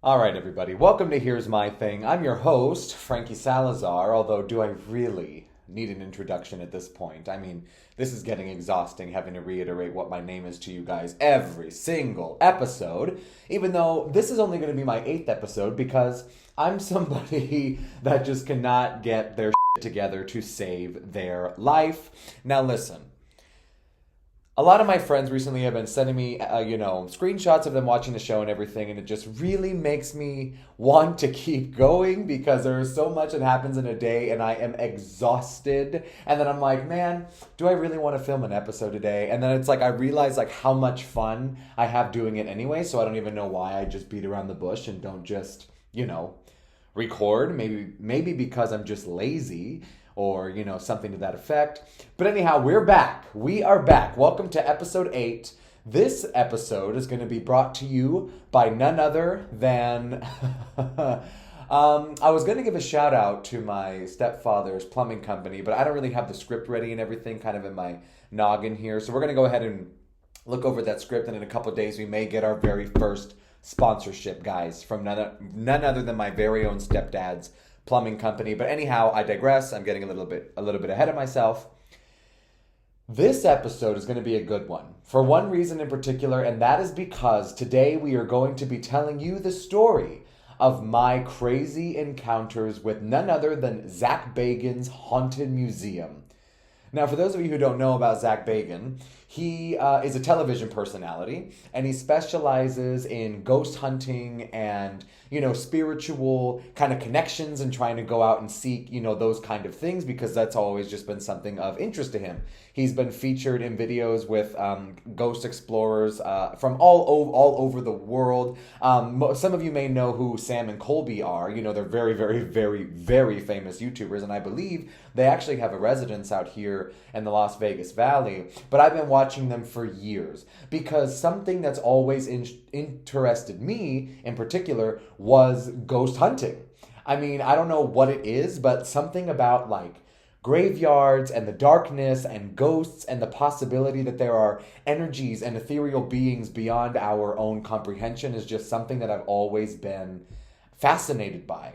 All right, everybody. Welcome to Here's My Thing. I'm your host, Frankie Salazar, although do I really need an introduction at this point? I mean, this is getting exhausting having to reiterate what my name is to you guys every single episode, even though this is only going to be my 8th episode because I'm somebody that just cannot get their shit together to save their life. Now, listen. A lot of my friends recently have been sending me, screenshots of them watching the show and everything, and it just really makes me want to keep going because there is so much that happens in a day, and I am exhausted. And then I'm like, man, do I really want to film an episode today? And then it's like I realize like how much fun I have doing it anyway, so I don't even know why I just beat around the bush and don't just, record. Maybe because I'm just lazy or something to that effect. But anyhow, we're back. We are back. Welcome to episode 8. This episode is going to be brought to you by none other than I was going to give a shout out to my stepfather's plumbing company, but I don't really have the script ready and everything kind of in my noggin here. So we're going to go ahead and look over that script, and in a couple of days we may get our very first sponsorship, guys, from none other than my very own stepdad's plumbing company. But anyhow, I digress. I'm getting a little bit ahead of myself. This episode is going to be a good one for one reason in particular, and that is because today we are going to be telling you the story of my crazy encounters with none other than Zach Bagan's Haunted Museum. Now, for those of you who don't know about Zach Bagan, he is a television personality, and he specializes in ghost hunting and, spiritual kind of connections and trying to go out and seek, those kind of things because that's always just been something of interest to him. He's been featured in videos with ghost explorers from all over the world. Some of you may know who Sam and Colby are. They're very, very, very, very famous YouTubers, and I believe they actually have a residence out here in the Las Vegas Valley. But I've been watching them for years because something that's always interested me in particular was ghost hunting. I mean, I don't know what it is, but something about like graveyards and the darkness and ghosts and the possibility that there are energies and ethereal beings beyond our own comprehension is just something that I've always been fascinated by.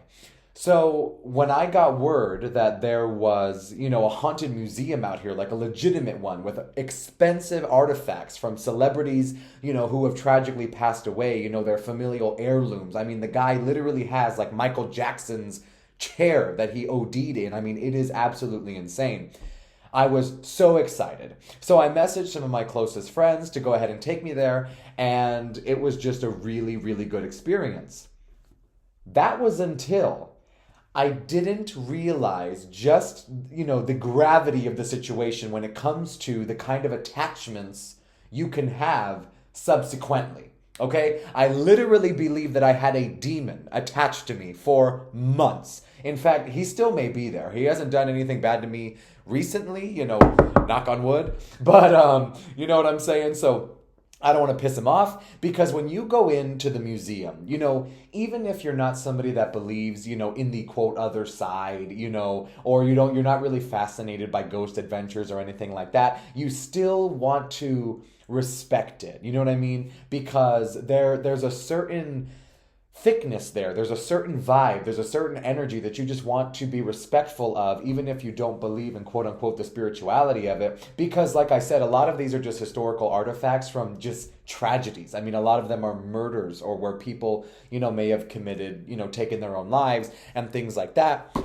So when I got word that there was, a haunted museum out here, like a legitimate one with expensive artifacts from celebrities, who have tragically passed away, their familial heirlooms. I mean, the guy literally has like Michael Jackson's chair that he OD'd in. I mean, it is absolutely insane. I was so excited. So I messaged some of my closest friends to go ahead and take me there, and it was just a really, really good experience. That was until I didn't realize just, the gravity of the situation when it comes to the kind of attachments you can have subsequently. Okay? I literally believe that I had a demon attached to me for months. In fact, he still may be there. He hasn't done anything bad to me recently, knock on wood. But, you know what I'm saying? So I don't want to piss him off because when you go into the museum, even if you're not somebody that believes, in the quote other side, or you're not really fascinated by ghost adventures or anything like that, you still want to respect it. You know what I mean? Because there's a certain thickness there. There's a certain vibe. There's a certain energy that you just want to be respectful of, even if you don't believe in quote unquote the spirituality of it. Because like I said, a lot of these are just historical artifacts from just tragedies. I mean, a lot of them are murders or where people, may have committed, taken their own lives and things like that.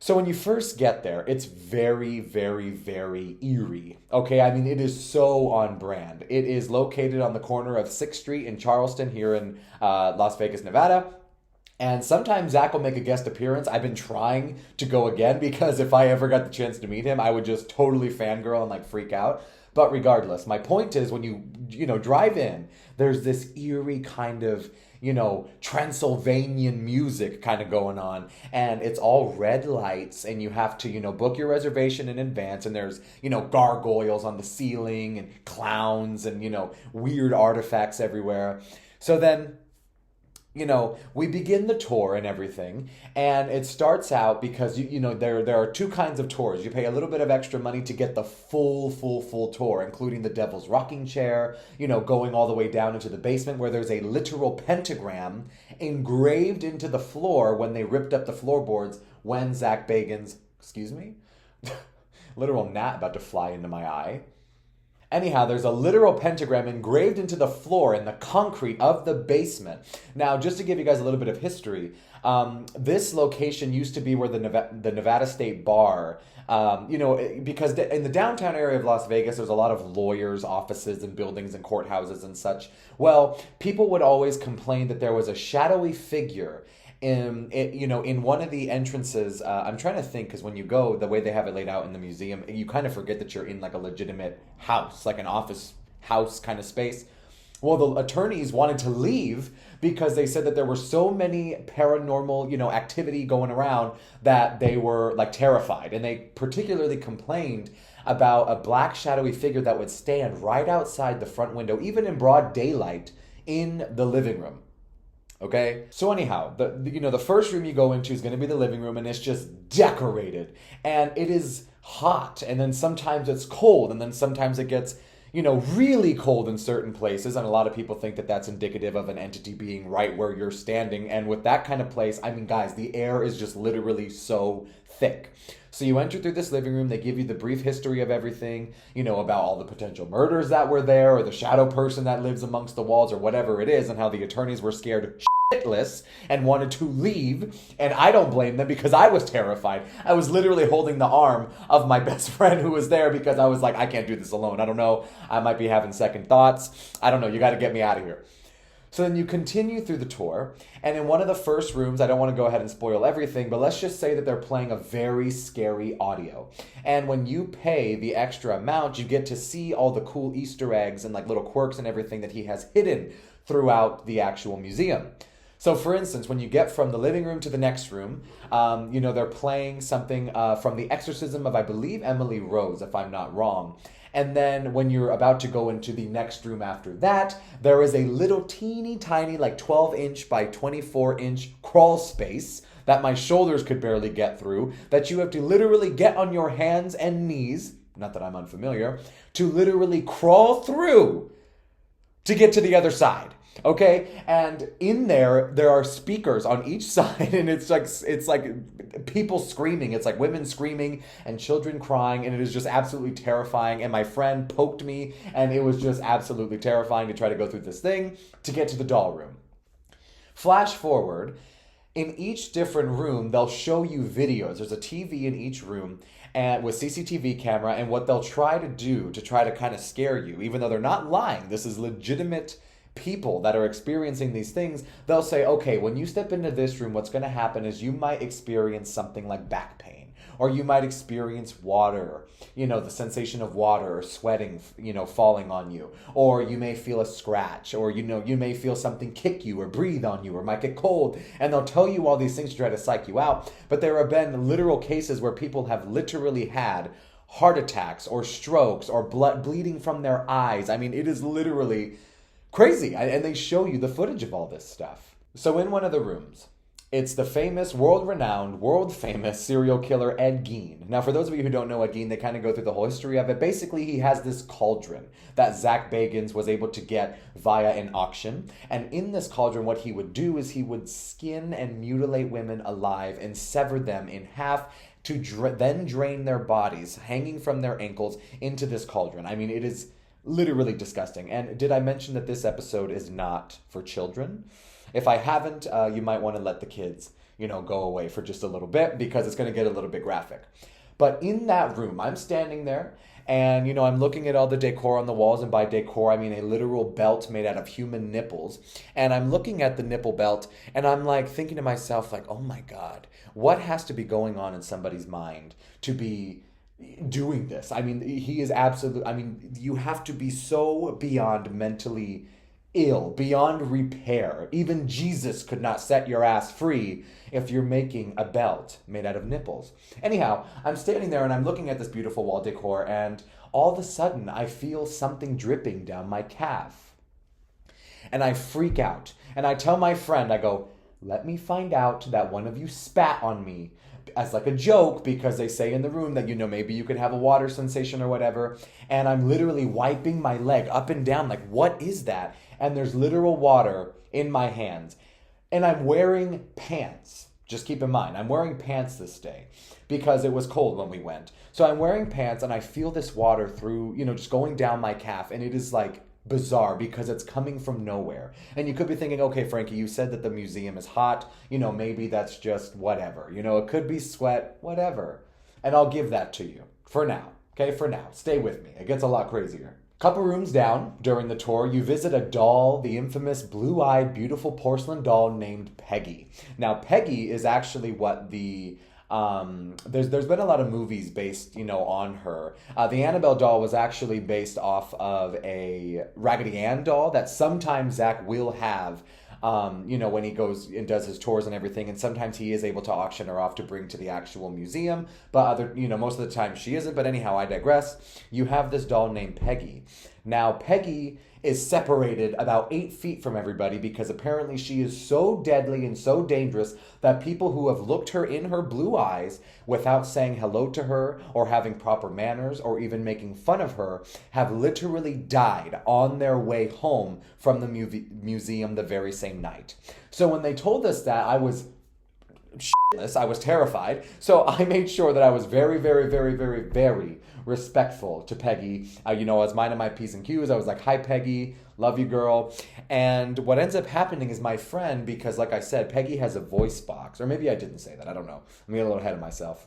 So when you first get there, it's very, very, very eerie. Okay, I mean, it is so on brand. It is located on the corner of 6th Street in Charleston here in Las Vegas, Nevada. And sometimes Zach will make a guest appearance. I've been trying to go again because if I ever got the chance to meet him, I would just totally fangirl and like freak out. But regardless, my point is when you drive in, there's this eerie kind of, Transylvanian music kind of going on. And it's all red lights and you have to, book your reservation in advance. And there's, gargoyles on the ceiling and clowns and, weird artifacts everywhere. So then we begin the tour and everything, and it starts out because there are two kinds of tours. You pay a little bit of extra money to get the full tour, including the Devil's Rocking Chair, going all the way down into the basement where there's a literal pentagram engraved into the floor when they ripped up the floorboards when Zach Bagans, excuse me, literal gnat about to fly into my eye. Anyhow, there's a literal pentagram engraved into the floor in the concrete of the basement. Now, just to give you guys a little bit of history, this location used to be where the Nevada State Bar, because in the downtown area of Las Vegas, there's a lot of lawyers' offices and buildings and courthouses and such. Well, people would always complain that there was a shadowy figure in one of the entrances. I'm trying to think, because when you go, the way they have it laid out in the museum, you kind of forget that you're in like a legitimate house, like an office house kind of space. Well, the attorneys wanted to leave because they said that there were so many paranormal, activity going around that they were like terrified. And they particularly complained about a black shadowy figure that would stand right outside the front window, even in broad daylight, in the living room. Okay, so anyhow, the first room you go into is going to be the living room, and it's just decorated, and it is hot, and then sometimes it's cold, and then sometimes it gets really cold in certain places, and a lot of people think that that's indicative of an entity being right where you're standing. And with that kind of place, I mean, guys, the air is just literally so thick. So you enter through this living room, they give you the brief history of everything, about all the potential murders that were there, or the shadow person that lives amongst the walls, or whatever it is, and how the attorneys were scared shitless and wanted to leave. And I don't blame them, because I was terrified. I was literally holding the arm of my best friend who was there, because I was like, I can't do this alone. I don't know. I might be having second thoughts. I don't know. You got to get me out of here. So then you continue through the tour, and in one of the first rooms, I don't want to go ahead and spoil everything, but let's just say that they're playing a very scary audio. And when you pay the extra amount, you get to see all the cool Easter eggs and like little quirks and everything that he has hidden throughout the actual museum. So for instance, when you get from the living room to the next room, they're playing something from The Exorcism of, I believe, Emily Rose, if I'm not wrong. And then when you're about to go into the next room after that, there is a little teeny tiny, like 12-inch by 24-inch crawl space that my shoulders could barely get through, that you have to literally get on your hands and knees, not that I'm unfamiliar, to literally crawl through to get to the other side. Okay, and in there are speakers on each side, and it's like people screaming. It's like women screaming and children crying, and it is just absolutely terrifying. And my friend poked me, and it was just absolutely terrifying to try to go through this thing to get to the doll room. Flash forward, in each different room, they'll show you videos. There's a TV in each room, and with CCTV camera, and what they'll try to do to try to kind of scare you, even though they're not lying. This is legitimate people that are experiencing these things. They'll say, okay, when you step into this room, what's going to happen is you might experience something like back pain, or you might experience water, the sensation of water or sweating, falling on you, or you may feel a scratch, or, you may feel something kick you or breathe on you, or might get cold. And they'll tell you all these things to try to psych you out. But there have been literal cases where people have literally had heart attacks or strokes or blood bleeding from their eyes. I mean, it is literally crazy. And they show you the footage of all this stuff. So in one of the rooms, it's the famous, world-renowned, world-famous serial killer Ed Gein. Now, for those of you who don't know Ed Gein, they kind of go through the whole history of it. Basically, he has this cauldron that Zach Bagans was able to get via an auction. And in this cauldron, what he would do is he would skin and mutilate women alive and sever them in half to then drain their bodies, hanging from their ankles, into this cauldron. I mean, it is literally disgusting. And did I mention that this episode is not for children? If I haven't, you might want to let the kids, go away for just a little bit, because it's going to get a little bit graphic. But in that room, I'm standing there, and, I'm looking at all the decor on the walls, and by decor, I mean a literal belt made out of human nipples. And I'm looking at the nipple belt, and I'm like thinking to myself, like, oh my God, what has to be going on in somebody's mind to be doing this? I mean, he is absolutely, you have to be so beyond mentally ill, beyond repair. Even Jesus could not set your ass free if you're making a belt made out of nipples. Anyhow, I'm standing there and I'm looking at this beautiful wall decor, and all of a sudden I feel something dripping down my calf. And I freak out. And I tell my friend, I go, let me find out that one of you spat on me as like a joke, because they say in the room that, maybe you could have a water sensation or whatever. And I'm literally wiping my leg up and down like, what is that? And there's literal water in my hands. And I'm wearing pants. Just keep in mind, I'm wearing pants this day because it was cold when we went. So I'm wearing pants and I feel this water through, just going down my calf. And it is like bizarre because it's coming from nowhere. And you could be thinking, okay, Frankie, you said that the museum is hot. Maybe that's just whatever. It could be sweat, whatever. And I'll give that to you for now. Okay, for now. Stay with me. It gets a lot crazier. Couple rooms down, during the tour, you visit a doll, the infamous blue-eyed, beautiful porcelain doll named Peggy. Now, Peggy is actually what the... there's been a lot of movies based, on her. The Annabelle doll was actually based off of a Raggedy Ann doll that sometimes Zach will have, when he goes and does his tours and everything. And sometimes he is able to auction her off to bring to the actual museum. But most of the time she isn't. But anyhow, I digress. You have this doll named Peggy. Now, Peggy is separated about 8 feet from everybody because apparently she is so deadly and so dangerous that people who have looked her in her blue eyes without saying hello to her or having proper manners or even making fun of her have literally died on their way home from the museum the very same night. So when they told us that, I was shitless. I was terrified. So I made sure that I was very, very, very, very, very respectful to Peggy. I was minding my P's and Q's. I was like, hi, Peggy. Love you, girl. And what ends up happening is my friend, because like I said, Peggy has a voice box. Or maybe I didn't say that. I don't know. I'm getting a little ahead of myself.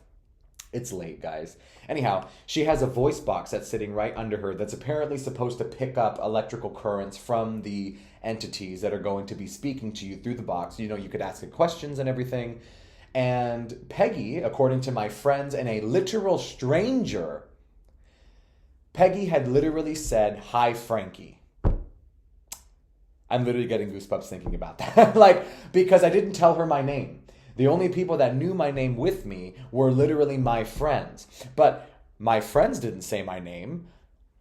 It's late, guys. Anyhow, she has a voice box that's sitting right under her that's apparently supposed to pick up electrical currents from the entities that are going to be speaking to you through the box. You could ask it questions and everything. And Peggy, according to my friends and a literal stranger, Peggy had literally said, hi, Frankie. I'm literally getting goosebumps thinking about that. Because I didn't tell her my name. The only people that knew my name with me were literally my friends. But my friends didn't say my name.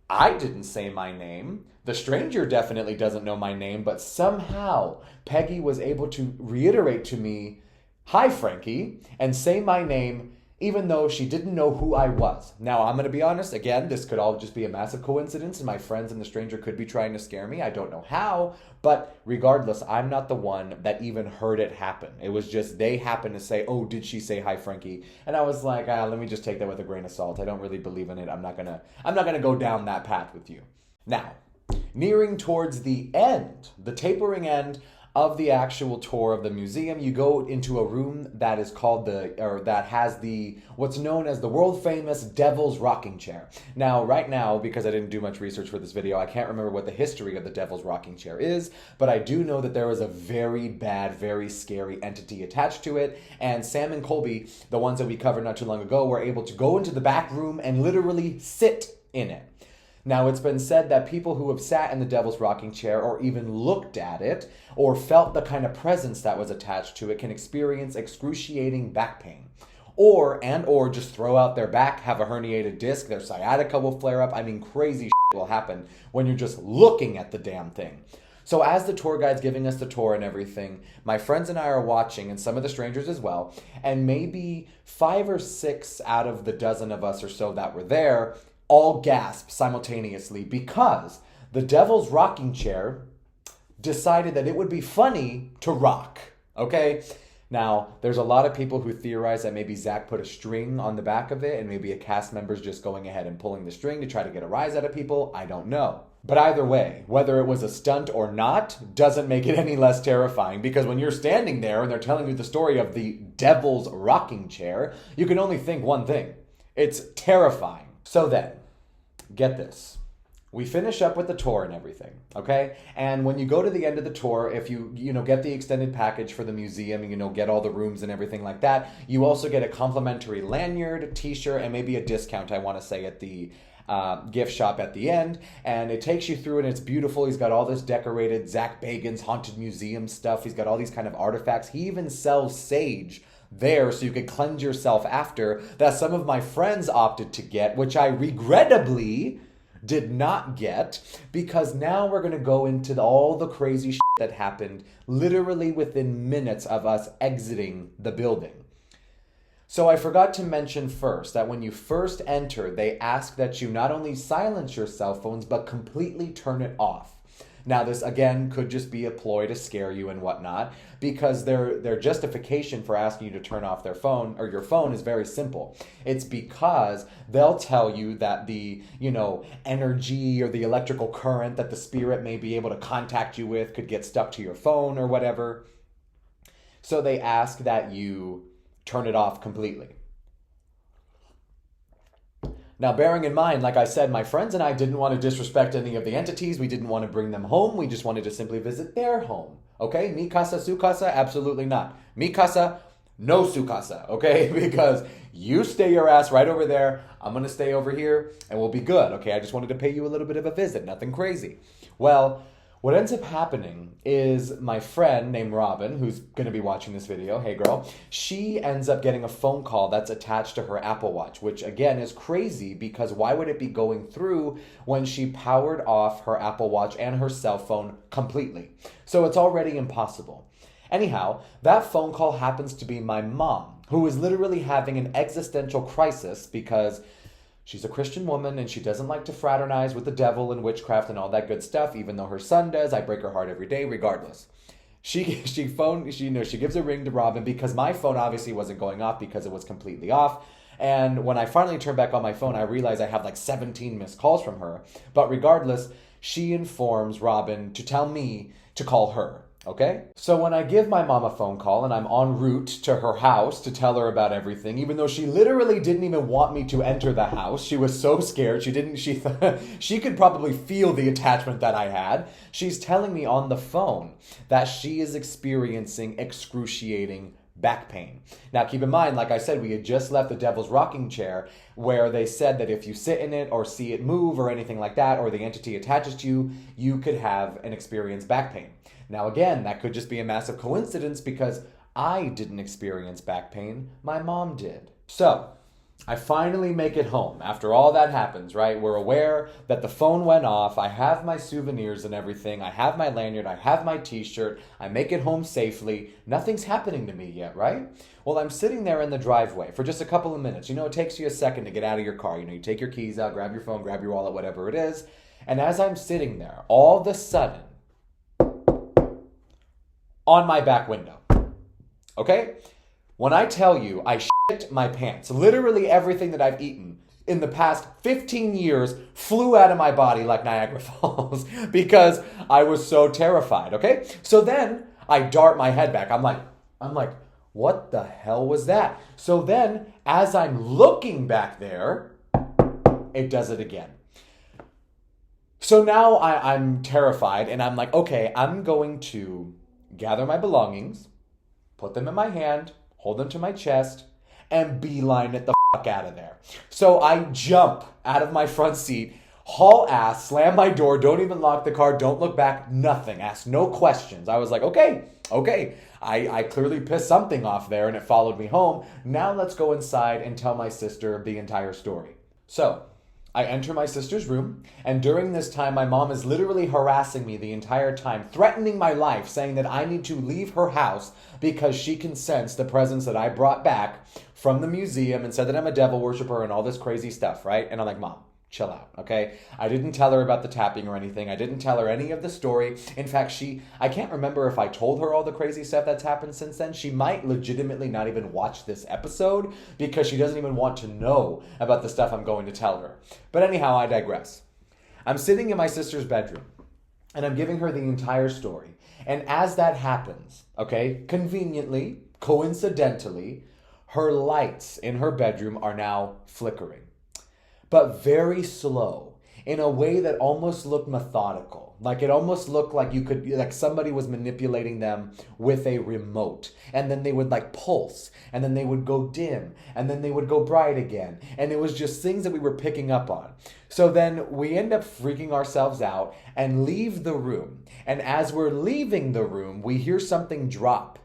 I didn't say my name. The stranger definitely doesn't know my name. But somehow Peggy was able to reiterate to me, hi, Frankie, and say my name even though she didn't know who I was. Now, I'm going to be honest. Again, this could all just be a massive coincidence, and my friends and the stranger could be trying to scare me. I don't know how, but regardless, I'm not the one that even heard it happen. It was just they happened to say, oh, did she say hi, Frankie? And I was like, let me just take that with a grain of salt. I don't really believe in it. I'm not gonna go down that path with you. Now, nearing towards the end, the tapering end of the actual tour of the museum, you go into a room that is called that has what's known as the world famous Devil's Rocking Chair. Now, right now, because I didn't do much research for this video, I can't remember what the history of the Devil's Rocking Chair is, but I do know that there was a very bad, very scary entity attached to it, and Sam and Colby, the ones that we covered not too long ago, were able to go into the back room and literally sit in it. Now, it's been said that people who have sat in the Devil's Rocking Chair or even looked at it or felt the kind of presence that was attached to it can experience excruciating back pain. Or just throw out their back, have a herniated disc, their sciatica will flare up. I mean, crazy shit will happen when you're just looking at the damn thing. So as the tour guide's giving us the tour and everything, my friends and I are watching, and some of the strangers as well, and maybe 5 or 6 out of the dozen of us or so that were there all gasped simultaneously because the Devil's Rocking Chair decided that it would be funny to rock, okay? Now, there's a lot of people who theorize that maybe Zach put a string on the back of it and maybe a cast member's just going ahead and pulling the string to try to get a rise out of people. I don't know. But either way, whether it was a stunt or not, doesn't make it any less terrifying, because when you're standing there and they're telling you the story of the Devil's Rocking Chair, you can only think one thing. It's terrifying. So then, get this. We finish up with the tour and everything, okay? And when you go to the end of the tour, if you get the extended package for the museum, get all the rooms and everything like that, you also get a complimentary lanyard, t-shirt, and maybe a discount, I want to say, at the gift shop at the end. And it takes you through, and it's beautiful. He's got all this decorated Zach Bagan's Haunted Museum stuff. He's got all these kind of artifacts. He even sells sage there so you could cleanse yourself after, that some of my friends opted to get, which I regrettably did not get, because now we're going to go into all the crazy shit that happened literally within minutes of us exiting the building. So I forgot to mention first that when you first enter, they ask that you not only silence your cell phones, but completely turn it off. Now, this, again, could just be a ploy to scare you and whatnot, because their justification for asking you to turn off their phone or your phone is very simple. It's because they'll tell you that the, energy or the electrical current that the spirit may be able to contact you with could get stuck to your phone or whatever. So they ask that you turn it off completely. Now, bearing in mind, like I said, my friends and I didn't want to disrespect any of the entities. We didn't want to bring them home. We just wanted to simply visit their home. Okay? Mi casa, su casa? Absolutely not. Mi casa, no su casa. Okay? Because you stay your ass right over there. I'm going to stay over here and we'll be good. Okay? I just wanted to pay you a little bit of a visit. Nothing crazy. Well, what ends up happening is my friend named Robin, who's going to be watching this video, hey girl, she ends up getting a phone call that's attached to her Apple Watch, which again is crazy because why would it be going through when she powered off her Apple Watch and her cell phone completely? So it's already impossible. Anyhow, that phone call happens to be my mom, who is literally having an existential crisis because she's a Christian woman and she doesn't like to fraternize with the devil and witchcraft and all that good stuff, even though her son does. I break her heart every day regardless. She gives a ring to Robin because my phone obviously wasn't going off because it was completely off. And when I finally turned back on my phone, I realized I have like 17 missed calls from her. But regardless, she informs Robin to tell me to call her. Okay? So when I give my mom a phone call and I'm en route to her house to tell her about everything, even though she literally didn't even want me to enter the house, she was so scared, she could probably feel the attachment that I had. She's telling me on the phone that she is experiencing excruciating back pain. Now, keep in mind, like I said, we had just left the Devil's Rocking Chair where they said that if you sit in it or see it move or anything like that, or the entity attaches to you, you could have an experience back pain. Now, again, that could just be a massive coincidence because I didn't experience back pain. My mom did. So, I finally make it home. After all that happens, right? We're aware that the phone went off. I have my souvenirs and everything. I have my lanyard. I have my t-shirt. I make it home safely. Nothing's happening to me yet, right? Well, I'm sitting there in the driveway for just a couple of minutes. It takes you a second to get out of your car. You take your keys out, grab your phone, grab your wallet, whatever it is. And as I'm sitting there, all of a sudden, on my back window. Okay? When I tell you I shit my pants, literally everything that I've eaten in the past 15 years flew out of my body like Niagara Falls because I was so terrified, okay? So then I dart my head back. I'm like, what the hell was that? So then as I'm looking back there, it does it again. So now I'm terrified and I'm like, okay, I'm going to gather my belongings, put them in my hand, hold them to my chest, and beeline it the fuck out of there. So I jump out of my front seat, haul ass, slam my door, don't even lock the car, don't look back, nothing, ask no questions. I was like, okay. I clearly pissed something off there and it followed me home. Now let's go inside and tell my sister the entire story. So I enter my sister's room, and during this time, my mom is literally harassing me the entire time, threatening my life, saying that I need to leave her house because she can sense the presence that I brought back from the museum and said that I'm a devil worshiper and all this crazy stuff, right? And I'm like, Mom, chill out, okay? I didn't tell her about the tapping or anything. I didn't tell her any of the story. In fact, I can't remember if I told her all the crazy stuff that's happened since then. She might legitimately not even watch this episode because she doesn't even want to know about the stuff I'm going to tell her. But anyhow, I digress. I'm sitting in my sister's bedroom and I'm giving her the entire story. And as that happens, okay, conveniently, coincidentally, her lights in her bedroom are now flickering. But very slow, in a way that almost looked methodical. Like it almost looked like somebody was manipulating them with a remote. And then they would pulse, and then they would go dim, and then they would go bright again. And it was just things that we were picking up on. So then we end up freaking ourselves out and leave the room. And as we're leaving the room, we hear something drop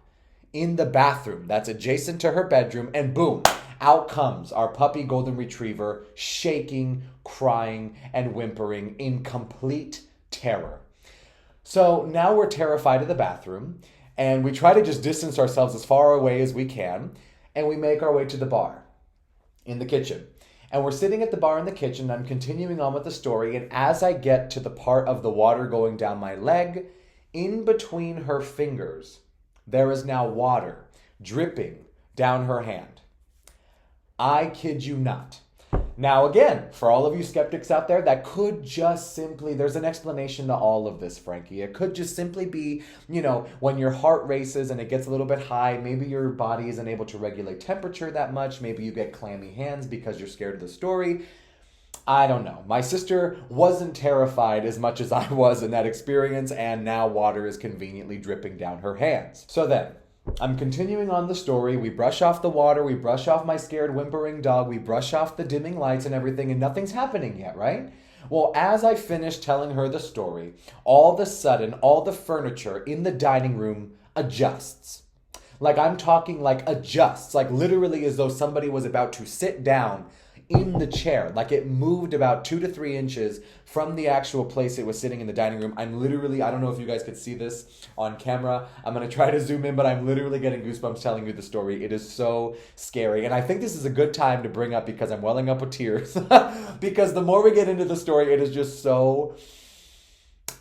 in the bathroom that's adjacent to her bedroom, and boom, Out comes our puppy golden retriever, shaking, crying, and whimpering in complete terror. So now we're terrified of the bathroom, and we try to just distance ourselves as far away as we can, and we make our way to the bar in the kitchen. And we're sitting at the bar in the kitchen. I'm continuing on with the story, and as I get to the part of the water going down my leg, in between her fingers, there is now water dripping down her hand. I kid you not. Now again, for all of you skeptics out there, that could just simply, there's an explanation to all of this, Frankie. It could just simply be, when your heart races and it gets a little bit high, maybe your body isn't able to regulate temperature that much. Maybe you get clammy hands because you're scared of the story. I don't know. My sister wasn't terrified as much as I was in that experience, and now water is conveniently dripping down her hands. So then, I'm continuing on the story. We brush off the water, we brush off my scared whimpering dog, we brush off the dimming lights and everything, and nothing's happening yet, right? Well, as I finish telling her the story, all of a sudden, all the furniture in the dining room adjusts. Like I'm talking like adjusts, like literally as though somebody was about to sit down in the chair. Like it moved about 2 to 3 inches from the actual place it was sitting in the dining room. I'm literally, I don't know if you guys could see this on camera. I'm going to try to zoom in, but I'm literally getting goosebumps telling you the story. It is so scary. And I think this is a good time to bring up, because I'm welling up with tears. Because the more we get into the story, it is just so,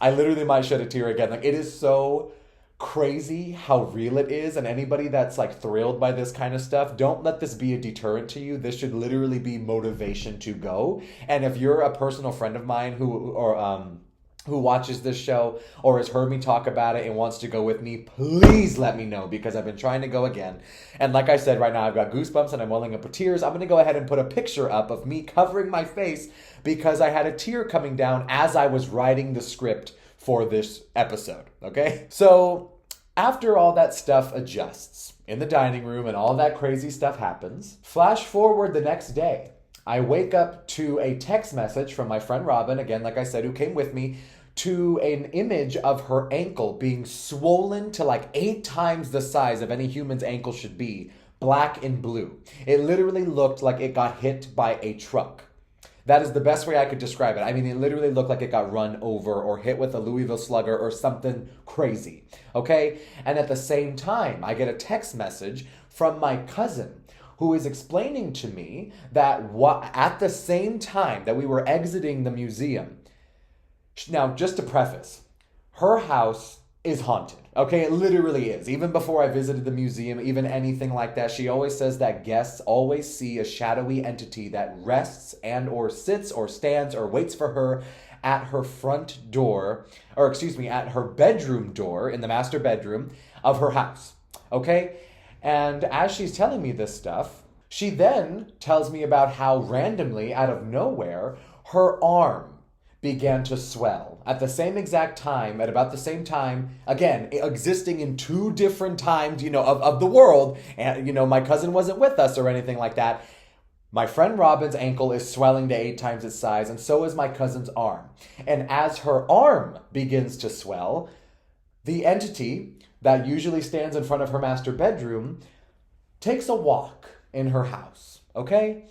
I literally might shed a tear again. Like it is so crazy how real it is, and anybody that's like thrilled by this kind of stuff, don't let this be a deterrent to you. This should literally be motivation to go. And if you're a personal friend of mine who watches this show or has heard me talk about it and wants to go with me, please let me know, because I've been trying to go again. And like I said, right now I've got goosebumps and I'm welling up with tears. I'm going to go ahead and put a picture up of me covering my face because I had a tear coming down as I was writing the script for this episode, okay? So after all that stuff adjusts in the dining room and all that crazy stuff happens, flash forward the next day. I wake up to a text message from my friend Robin, again, like I said, who came with me, to an image of her ankle being swollen to like 8 times the size of any human's ankle should be, black and blue. It literally looked like it got hit by a truck. That is the best way I could describe it. I mean, it literally looked like it got run over or hit with a Louisville Slugger or something crazy, okay? And at the same time, I get a text message from my cousin who is explaining to me that at the same time that we were exiting the museum, now just to preface, her house is haunted. Okay, it literally is. Even before I visited the museum, even anything like that, she always says that guests always see a shadowy entity that rests and or sits or stands or waits for her at her front door, or excuse me, at her bedroom door in the master bedroom of her house. Okay? And as she's telling me this stuff, she then tells me about how randomly, out of nowhere, her arm began to swell at the same exact time, at about the same time, again, existing in 2 different times, of the world. And, my cousin wasn't with us or anything like that. My friend Robin's ankle is swelling to 8 times its size, and so is my cousin's arm. And as her arm begins to swell, the entity that usually stands in front of her master bedroom takes a walk in her house, okay?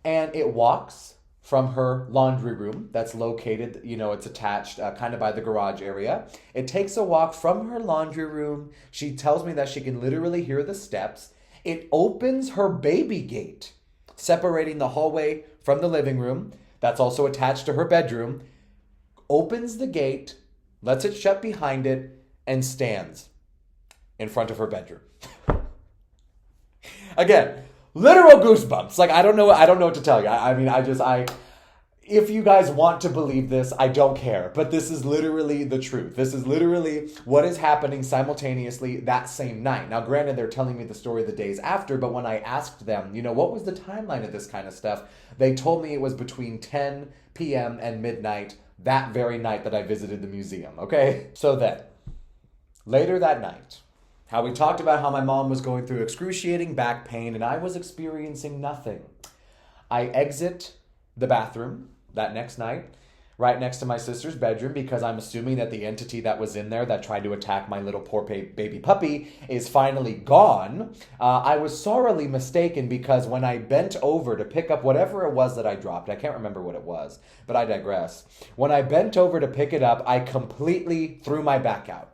And it walks from her laundry room that's located, it's attached kind of by the garage area. It takes a walk from her laundry room. She tells me that she can literally hear the steps. It opens her baby gate, separating the hallway from the living room that's also attached to her bedroom, opens the gate, lets it shut behind it, and stands in front of her bedroom. Again, literal goosebumps. Like, I don't know what to tell you. If you guys want to believe this, I don't care. But this is literally the truth. This is literally what is happening simultaneously that same night. Now, granted, they're telling me the story the days after, but when I asked them, what was the timeline of this kind of stuff, they told me it was between 10 p.m. and midnight that very night that I visited the museum, okay? So then, later that night, how we talked about how my mom was going through excruciating back pain and I was experiencing nothing. I exit the bathroom that next night. right next to my sister's bedroom because I'm assuming that the entity that was in there that tried to attack my little poor baby puppy is finally gone. I was sorely mistaken because when I bent over to pick up whatever it was that I dropped, I can't remember what it was, but I digress. When I bent over to pick it up, I completely threw my back out.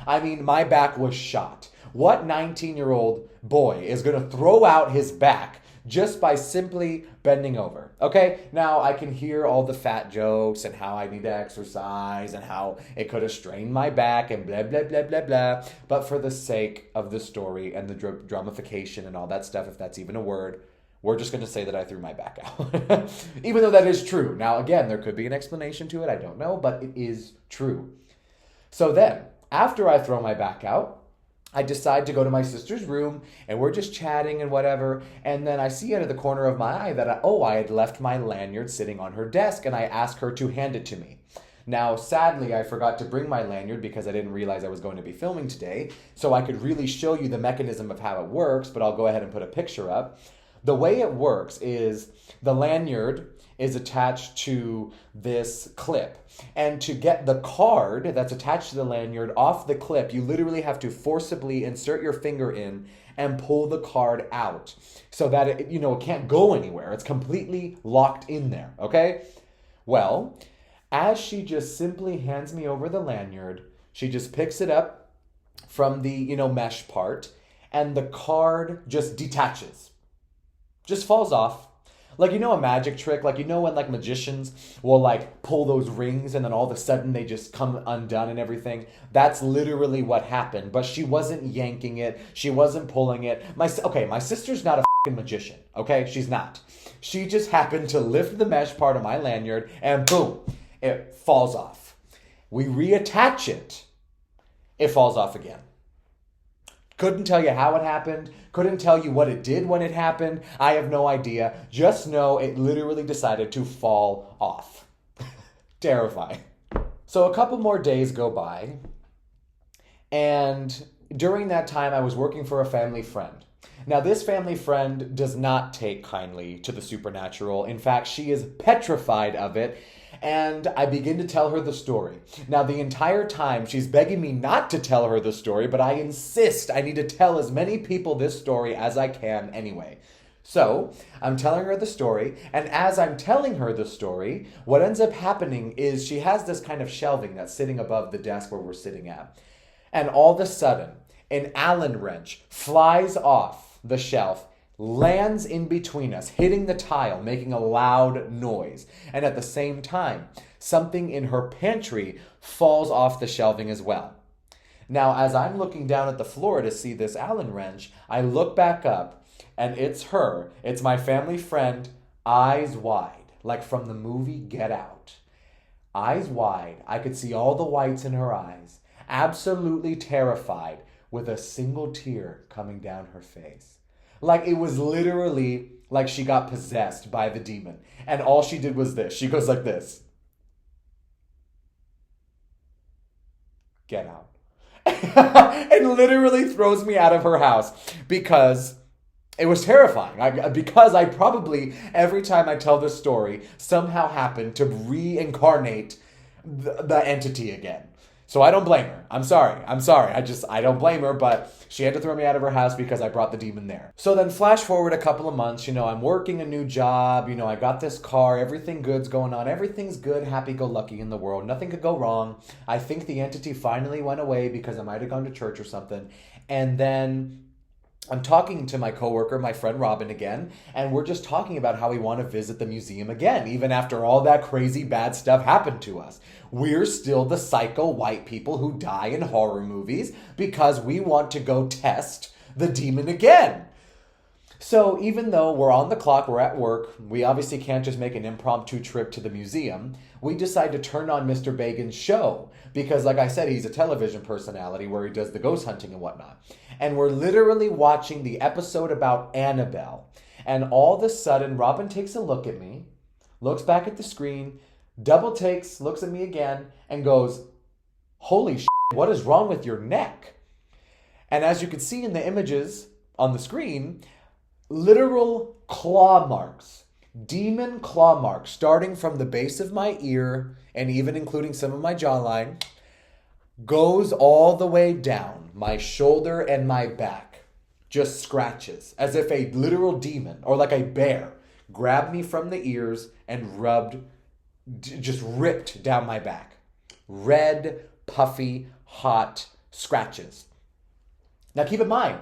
I mean, my back was shot. What 19-year-old boy is going to throw out his back just by simply bending over? Okay, now I can hear all the fat jokes and how I need to exercise and how it could have strained my back and blah, blah, blah, blah, blah. But for the sake of the story and the dramification and all that stuff, if that's even a word, we're just going to say that I threw my back out. Even though that is true. Now, again, there could be an explanation to it. I don't know, but it is true. So then, after I throw my back out, I decide to go to my sister's room and we're just chatting and whatever. And then I see out of the corner of my eye that I had left my lanyard sitting on her desk and I ask her to hand it to me. Now, sadly, I forgot to bring my lanyard because I didn't realize I was going to be filming today. So I could really show you the mechanism of how it works, but I'll go ahead and put a picture up. The way it works is the lanyard is attached to this clip. And to get the card that's attached to the lanyard off the clip, you literally have to forcibly insert your finger in and pull the card out so that it can't go anywhere. It's completely locked in there, okay? Well, as she just simply hands me over the lanyard, she just picks it up from the, mesh part, and the card just detaches. Just falls off. Like, a magic trick? Like, when, magicians will, pull those rings and then all of a sudden they just come undone and everything? That's literally what happened. But she wasn't yanking it. She wasn't pulling it. My sister's not a fucking magician, okay? She's not. She just happened to lift the mesh part of my lanyard and boom, it falls off. We reattach it. It falls off again. Couldn't tell you how it happened. Couldn't tell you what it did when it happened. I have no idea. Just know it literally decided to fall off. Terrifying. So a couple more days go by. And during that time, I was working for a family friend. Now, this family friend does not take kindly to the supernatural. In fact, she is petrified of it. And I begin to tell her the story. Now, the entire time, she's begging me not to tell her the story, but I insist I need to tell as many people this story as I can anyway. So, I'm telling her the story, and as I'm telling her the story, what ends up happening is she has this kind of shelving that's sitting above the desk where we're sitting at. And all of a sudden, an Allen wrench flies off the shelf, lands in between us, hitting the tile, making a loud noise. And at the same time, something in her pantry falls off the shelving as well. Now, as I'm looking down at the floor to see this Allen wrench, I look back up, and it's her. It's my family friend, eyes wide, like from the movie Get Out. Eyes wide. I could see all the whites in her eyes, absolutely terrified, with a single tear coming down her face. Like, it was literally like she got possessed by the demon. And all she did was this. She goes like this. Get out. And literally throws me out of her house because it was terrifying. Because I probably, every time I tell this story, somehow happened to reincarnate the entity again. So I don't blame her. I'm sorry. I don't blame her, but she had to throw me out of her house because I brought the demon there. So then flash forward a couple of months, I'm working a new job, I got this car, everything good's going on, everything's good, happy-go-lucky in the world, nothing could go wrong. I think the entity finally went away because I might have gone to church or something. And then I'm talking to my coworker, my friend Robin again, and we're just talking about how we want to visit the museum again, even after all that crazy bad stuff happened to us. We're still the psycho white people who die in horror movies because we want to go test the demon again. So even though we're on the clock, we're at work, we obviously can't just make an impromptu trip to the museum, we decide to turn on Mr. Bagan's show because, like I said, he's a television personality where he does the ghost hunting and whatnot. And we're literally watching the episode about Annabelle. And all of a sudden, Robin takes a look at me, looks back at the screen, double takes, looks at me again, and goes, "Holy shit, what is wrong with your neck?" And as you can see in the images on the screen, literal claw marks demon claw marks starting from the base of my ear and even including some of my jawline, goes all the way down my shoulder and my back. Just scratches, as if a literal demon or like a bear grabbed me from the ears and just ripped down my back. Red, puffy, hot scratches. Now keep in mind,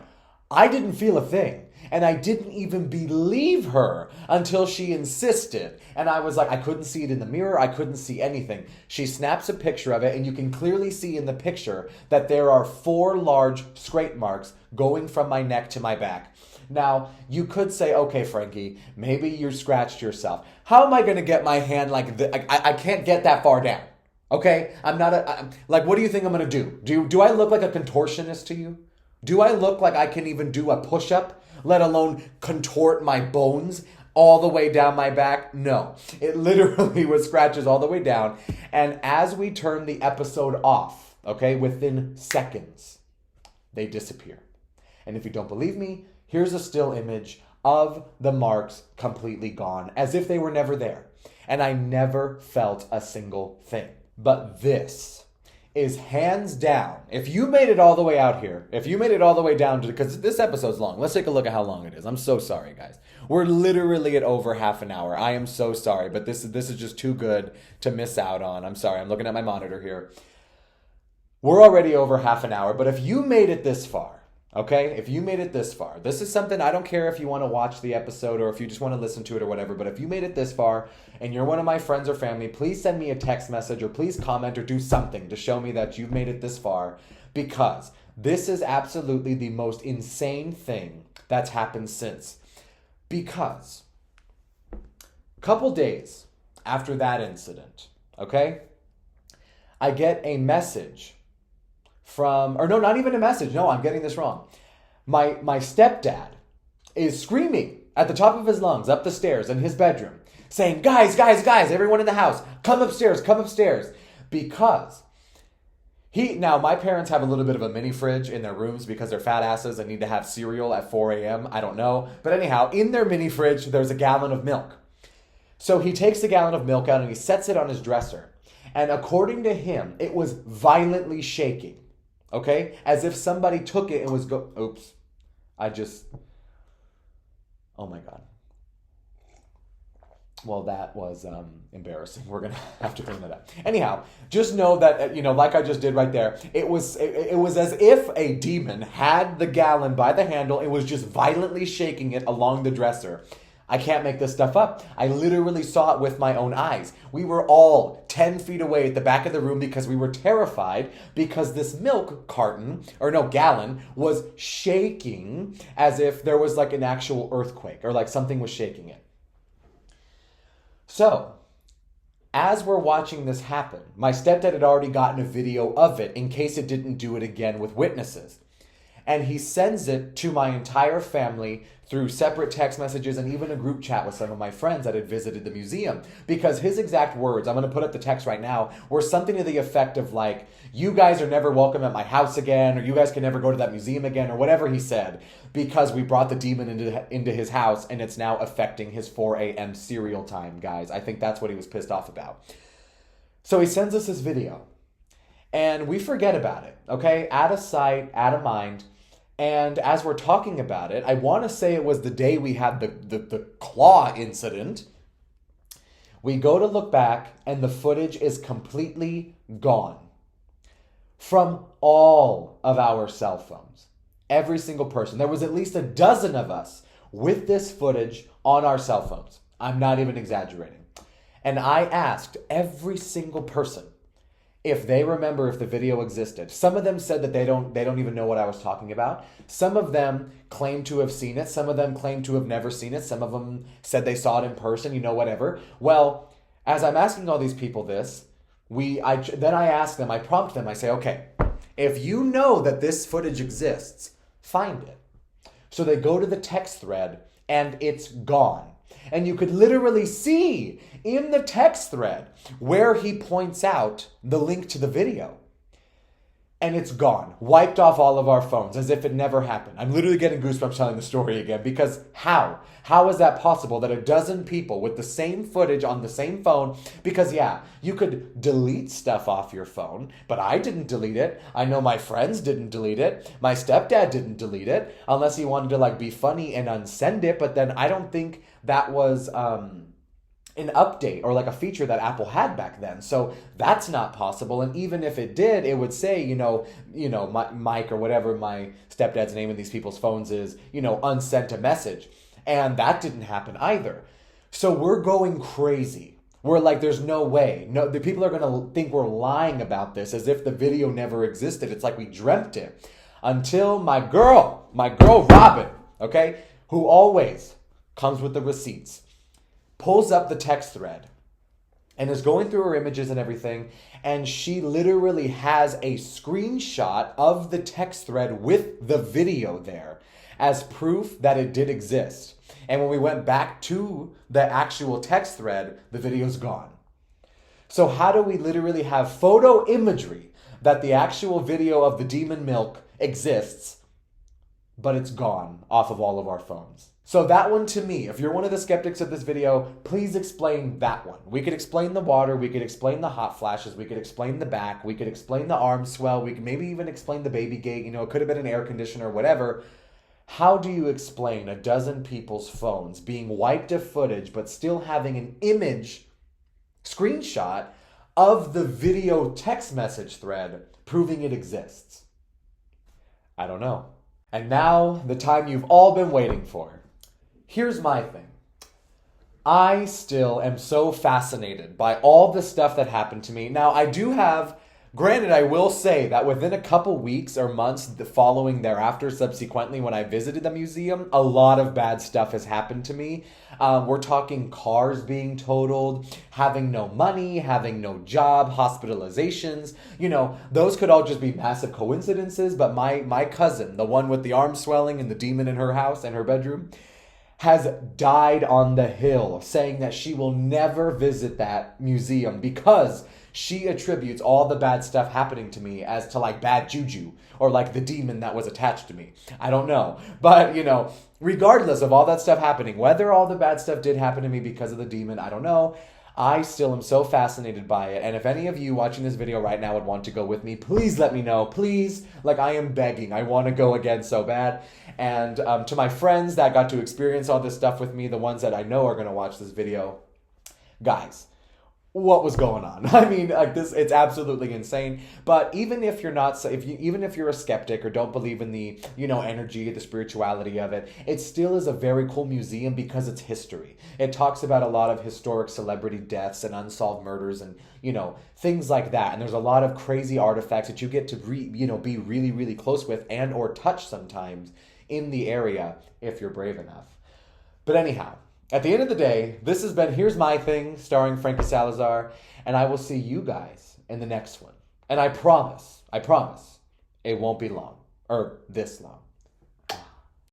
I didn't feel a thing. And I didn't even believe her until she insisted. And I was like, I couldn't see it in the mirror. I couldn't see anything. She snaps a picture of it, and you can clearly see in the picture that there are 4 large scrape marks going from my neck to my back. Now, you could say, okay, Frankie, maybe you scratched yourself. How am I going to get my hand like this? I can't get that far down. Okay? I'm not like, what do you think I'm going to do? Do I look like a contortionist to you? Do I look like I can even do a push-up, let alone contort my bones all the way down my back? No. It literally was scratches all the way down. And as we turn the episode off, okay, within seconds, they disappear. And if you don't believe me, here's a still image of the marks completely gone, as if they were never there. And I never felt a single thing. But this is hands down. If you made it all the way out here, if you made it all the way down to, because this episode's long. Let's take a look at how long it is. I'm so sorry, guys. We're literally at over half an hour. I am so sorry, but this is just too good to miss out on. I'm sorry. I'm looking at my monitor here. We're already over half an hour, but if you made it this far, okay, if you made it this far, this is something, I don't care if you want to watch the episode or if you just want to listen to it or whatever, but if you made it this far and you're one of my friends or family, please send me a text message or please comment or do something to show me that you've made it this far, because this is absolutely the most insane thing that's happened since. Because a couple days after that incident, okay, I get a message from, or no, not even a message. No, I'm getting this wrong. My stepdad is screaming at the top of his lungs up the stairs in his bedroom, saying, guys, everyone in the house, come upstairs. Because now my parents have a little bit of a mini fridge in their rooms because they're fat asses and need to have cereal at 4 a.m. I don't know. But anyhow, in their mini fridge, there's a gallon of milk. So he takes the gallon of milk out and he sets it on his dresser. And according to him, it was violently shaking. Okay? As if somebody took it and was oops. Oh my God. Well, that was embarrassing. We're going to have to clean that up. Anyhow, just know that, like I just did right there, it was as if a demon had the gallon by the handle and was just violently shaking it along the dresser. I can't make this stuff up. I literally saw it with my own eyes. We were all 10 feet away at the back of the room because we were terrified because this milk gallon was shaking as if there was like an actual earthquake or like something was shaking it. So, as we're watching this happen, my stepdad had already gotten a video of it in case it didn't do it again with witnesses. And he sends it to my entire family through separate text messages and even a group chat with some of my friends that had visited the museum. Because his exact words, I'm going to put up the text right now, were something to the effect of like, you guys are never welcome at my house again, or you guys can never go to that museum again, or whatever he said, because we brought the demon into his house and it's now affecting his 4 a.m. cereal time, guys. I think that's what he was pissed off about. So he sends us this video. And we forget about it, okay? Out of sight, out of mind. And as we're talking about it, I want to say it was the day we had the claw incident. We go to look back, and the footage is completely gone from all of our cell phones. Every single person. There was at least a dozen of us with this footage on our cell phones. I'm not even exaggerating. And I asked every single person if they remember if the video existed. Some of them said that they don't even know what I was talking about. Some of them claimed to have seen it. Some of them claimed to have never seen it. Some of them said they saw it in person, whatever. Well, as I'm asking all these people this, then I ask them, I prompt them, I say, okay, if you know that this footage exists, find it. So they go to the text thread and it's gone. And you could literally see in the text thread where he points out the link to the video. and it's gone, wiped off all of our phones as if it never happened. I'm literally getting goosebumps telling the story again, because how? How is that possible that a dozen people with the same footage on the same phone, because yeah, you could delete stuff off your phone, but I didn't delete it. I know my friends didn't delete it. My stepdad didn't delete it, unless he wanted to like be funny and unsend it, but then I don't think that was an update or like a feature that Apple had back then. So that's not possible. And even if it did, it would say, Mike or whatever my stepdad's name in these people's phones is, unsent a message. And that didn't happen either. So we're going crazy. We're like, there's no way. No, the people are going to think we're lying about this as if the video never existed. It's like we dreamt it. Until my girl Robin, okay, who always comes with the receipts, pulls up the text thread and is going through her images and everything, and she literally has a screenshot of the text thread with the video there as proof that it did exist. And when we went back to the actual text thread, the video's gone. So how do we literally have photo imagery that the actual video of the demon milk exists, but it's gone off of all of our phones? So that one, to me, if you're one of the skeptics of this video, please explain that one. We could explain the water, we could explain the hot flashes, we could explain the back, we could explain the arm swell, we could maybe even explain the baby gate, it could have been an air conditioner, whatever. How do you explain a dozen people's phones being wiped of footage but still having an image screenshot of the video text message thread proving it exists? I don't know. And now, the time you've all been waiting for. Here's my thing. I still am so fascinated by all the stuff that happened to me. Now, I do have, granted, I will say that within a couple weeks or months following thereafter, subsequently, when I visited the museum, a lot of bad stuff has happened to me. We're talking cars being totaled, having no money, having no job, hospitalizations. Those could all just be massive coincidences, but my cousin, the one with the arm swelling and the demon in her house and her bedroom, has died on the hill, saying that she will never visit that museum because she attributes all the bad stuff happening to me as to like bad juju or like the demon that was attached to me. I don't know. But, regardless of all that stuff happening, whether all the bad stuff did happen to me because of the demon, I don't know. I still am so fascinated by it. And if any of you watching this video right now would want to go with me, please let me know. Please. I am begging. I want to go again so bad. And to my friends that got to experience all this stuff with me, the ones that I know are going to watch this video, guys, what was going on? I mean, this, it's absolutely insane. But even if you're not, even if you're a skeptic or don't believe in the, energy, the spirituality of it, it still is a very cool museum because it's history. It talks about a lot of historic celebrity deaths and unsolved murders and, things like that. And there's a lot of crazy artifacts that you get to, be really, really close with and or touch sometimes in the area if you're brave enough. But anyhow, at the end of the day, this has been Here's My Thing, starring Frankie Salazar, and I will see you guys in the next one. And I promise, it won't be long, or this long.